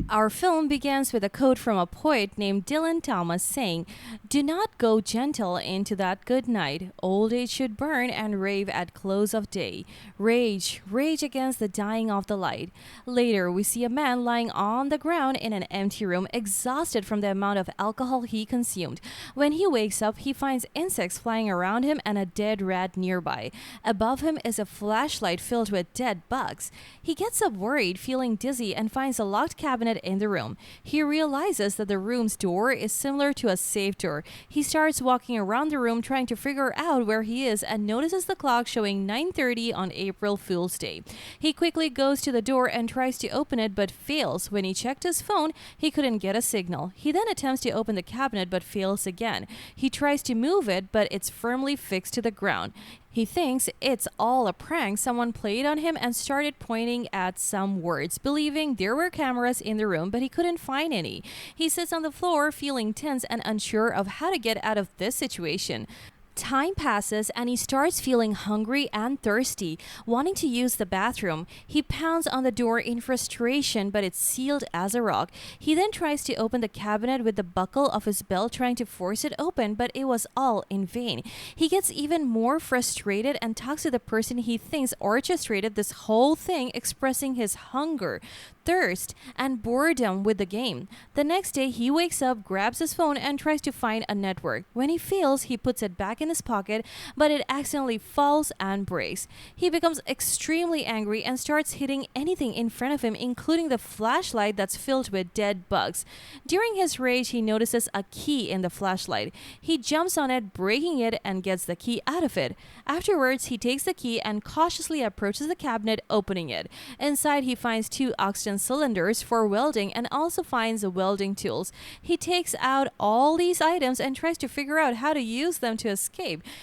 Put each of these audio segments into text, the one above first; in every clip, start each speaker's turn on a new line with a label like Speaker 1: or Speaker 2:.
Speaker 1: Our film begins with a quote from a poet named Dylan Thomas saying, "Do not go gentle into that good night. Old age should burn and rave at close of day. Rage, rage against the dying of the light." Later, we see a man lying on the ground in an empty room, exhausted from the amount of alcohol he consumed. When he wakes up, he finds insects flying around him and a dead rat nearby. Above him is a flashlight filled with dead bugs. He gets up worried, feeling dizzy, and finds a locked cabinet in the room. He realizes that the room's door is similar to a safe door. He starts walking around the room trying to figure out where he is and notices the clock showing 9:30 on April Fool's Day. He quickly goes to the door and tries to open it but fails. When he checked his phone, he couldn't get a signal. He then attempts to open the cabinet but fails again. He tries to move it, but it's firmly fixed to the ground. He thinks it's all a prank someone played on him and started pointing at some words, believing there were cameras in the room, but he couldn't find any. He sits on the floor, feeling tense and unsure of how to get out of this situation. Time passes and he starts feeling hungry and thirsty, wanting to use the bathroom. He pounds on the door in frustration, but it's sealed as a rock. He then tries to open the cabinet with the buckle of his belt, trying to force it open, but it was all in vain. He gets even more frustrated and talks to the person he thinks orchestrated this whole thing, expressing his hunger, thirst, and boredom with the game. The next day, he wakes up, grabs his phone, and tries to find a network. When he fails, he puts it back in his pocket, but it accidentally falls and breaks. He becomes extremely angry and starts hitting anything in front of him, including the flashlight that's filled with dead bugs. During his rage, he notices a key in the flashlight. He jumps on it, breaking it, and gets the key out of it. Afterwards, he takes the key and cautiously approaches the cabinet, opening it. Inside, he finds two oxygen cylinders for welding and also finds welding tools. He takes out all these items and tries to figure out how to use them to escape.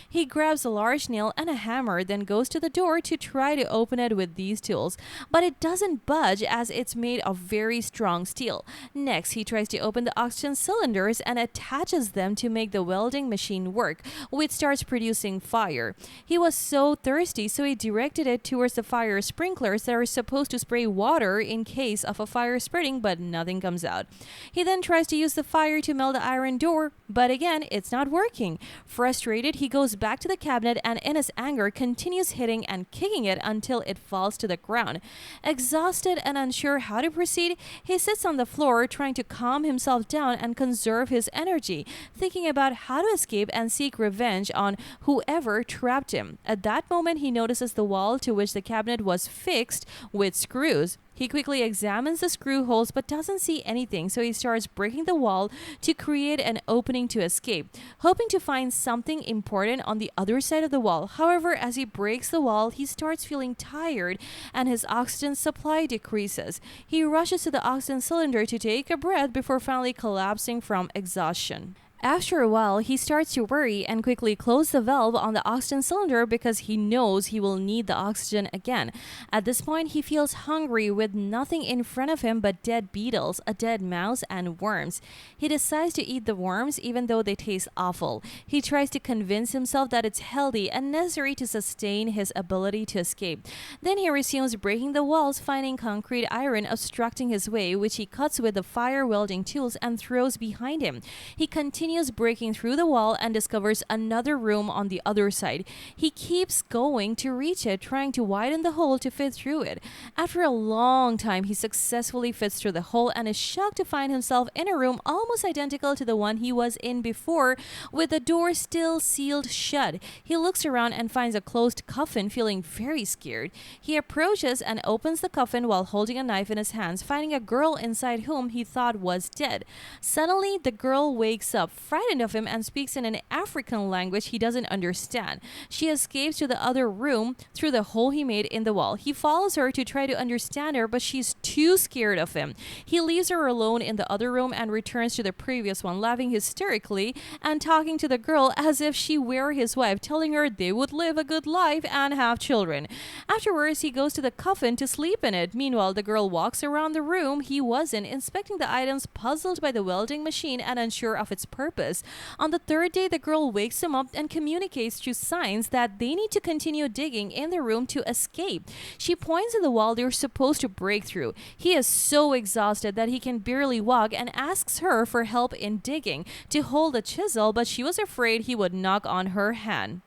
Speaker 1: He grabs a large nail and a hammer, then goes to the door to try to open it with these tools, but it doesn't budge as it's made of very strong steel. Next, he tries to open the oxygen cylinders and attaches them to make the welding machine work, which starts producing fire. He was so thirsty, so he directed it towards the fire sprinklers that are supposed to spray water in case of a fire spreading, but nothing comes out. He then tries to use the fire to melt the iron door, but again, it's not working. Frustrated, he goes back to the cabinet and in his anger continues hitting and kicking it until it falls to the ground. Exhausted and unsure how to proceed, he sits on the floor trying to calm himself down and conserve his energy, thinking about how to escape and seek revenge on whoever trapped him. At that moment, he notices the wall to which the cabinet was fixed with screws. He quickly examines the screw holes but doesn't see anything, so he starts breaking the wall to create an opening to escape, hoping to find something important on the other side of the wall. However, as he breaks the wall, he starts feeling tired and his oxygen supply decreases. He rushes to the oxygen cylinder to take a breath before finally collapsing from exhaustion. After a while, he starts to worry and quickly closes the valve on the oxygen cylinder because he knows he will need the oxygen again. At this point, he feels hungry with nothing in front of him but dead beetles, a dead mouse, and worms. He decides to eat the worms even though they taste awful. He tries to convince himself that it's healthy and necessary to sustain his ability to escape. Then he resumes breaking the walls, finding concrete iron obstructing his way, which he cuts with the fire welding tools and throws behind him. He continues breaking through the wall and discovers another room on the other side. He keeps going to reach it, trying to widen the hole to fit through it. After a long time, he successfully fits through the hole and is shocked to find himself in a room almost identical to the one he was in before, with the door still sealed shut. He looks around and finds a closed coffin, feeling very scared. He approaches and opens the coffin while holding a knife in his hands, finding a girl inside whom he thought was dead. Suddenly, the girl wakes up, frightened of him, and speaks in an African language he doesn't understand. She escapes to the other room through the hole he made in the wall. He follows her to try to understand her, but she's too scared of him. He leaves her alone in the other room and returns to the previous one, laughing hysterically and talking to the girl as if she were his wife, telling her they would live a good life and have children. Afterwards, he goes to the coffin to sleep in it. Meanwhile, the girl walks around the room he was in, inspecting the items, puzzled by the welding machine and unsure of its purpose. purpose. On the third day, the girl wakes him up and communicates through signs that they need to continue digging in the room to escape. She points at the wall they're supposed to break through. He is so exhausted that he can barely walk and asks her for help in digging to hold a chisel, but she was afraid he would knock on her hand.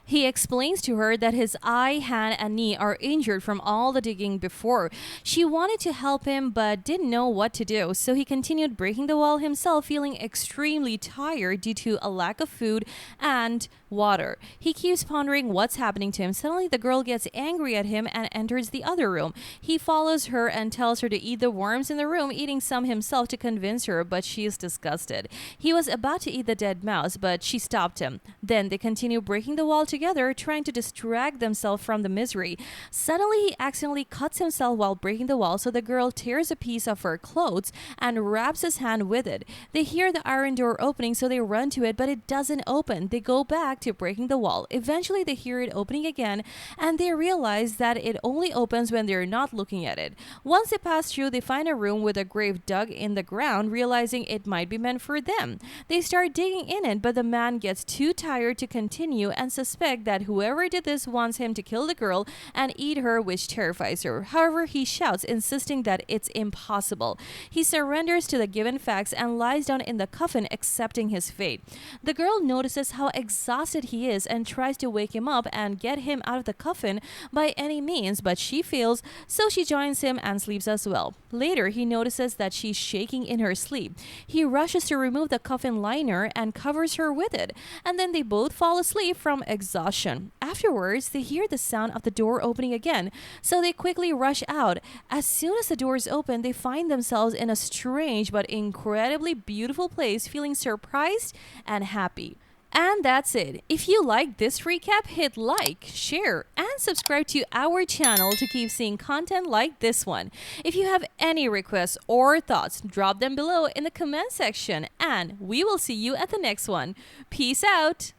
Speaker 1: He explains to her that his eye, hand, and knee are injured from all the digging before. She wanted to help him but didn't know what to do, so he continued breaking the wall himself, feeling extremely tired due to a lack of food and water. He keeps pondering what's happening to him. Suddenly, the girl gets angry at him and enters the other room. He follows her and tells her to eat the worms in the room, eating some himself to convince her, but she is disgusted. He was about to eat the dead mouse, but she stopped him. Then they continue breaking the wall together, trying to distract themselves from the misery. Suddenly, he accidentally cuts himself while breaking the wall, so the girl tears a piece of her clothes and wraps his hand with it. They hear the iron door opening, so they run to it, but it doesn't open. They go back to breaking the wall. Eventually, they hear it opening again, and they realize that it only opens when they're not looking at it. Once they pass through, they find a room with a grave dug in the ground, realizing it might be meant for them. They start digging in it, but the man gets too tired to continue and suspects that whoever did this wants him to kill the girl and eat her, which terrifies her. However, he shouts, insisting that it's impossible. He surrenders to the given facts and lies down in the coffin, accepting his fate. The girl notices how exhausted he is and tries to wake him up and get him out of the coffin by any means, but she fails, so she joins him and sleeps as well. Later, he notices that she's shaking in her sleep. He rushes to remove the coffin liner and covers her with it, and then they both fall asleep from exhaustion. Afterwards, they hear the sound of the door opening again, so they quickly rush out. As soon as the doors open, they find themselves in a strange but incredibly beautiful place, feeling surprised and happy. And that's it. If you like this recap, hit like, share, and subscribe to our channel to keep seeing content like this one. If you have any requests or thoughts, drop them below in the comment section, and we will see you at the next one. Peace out!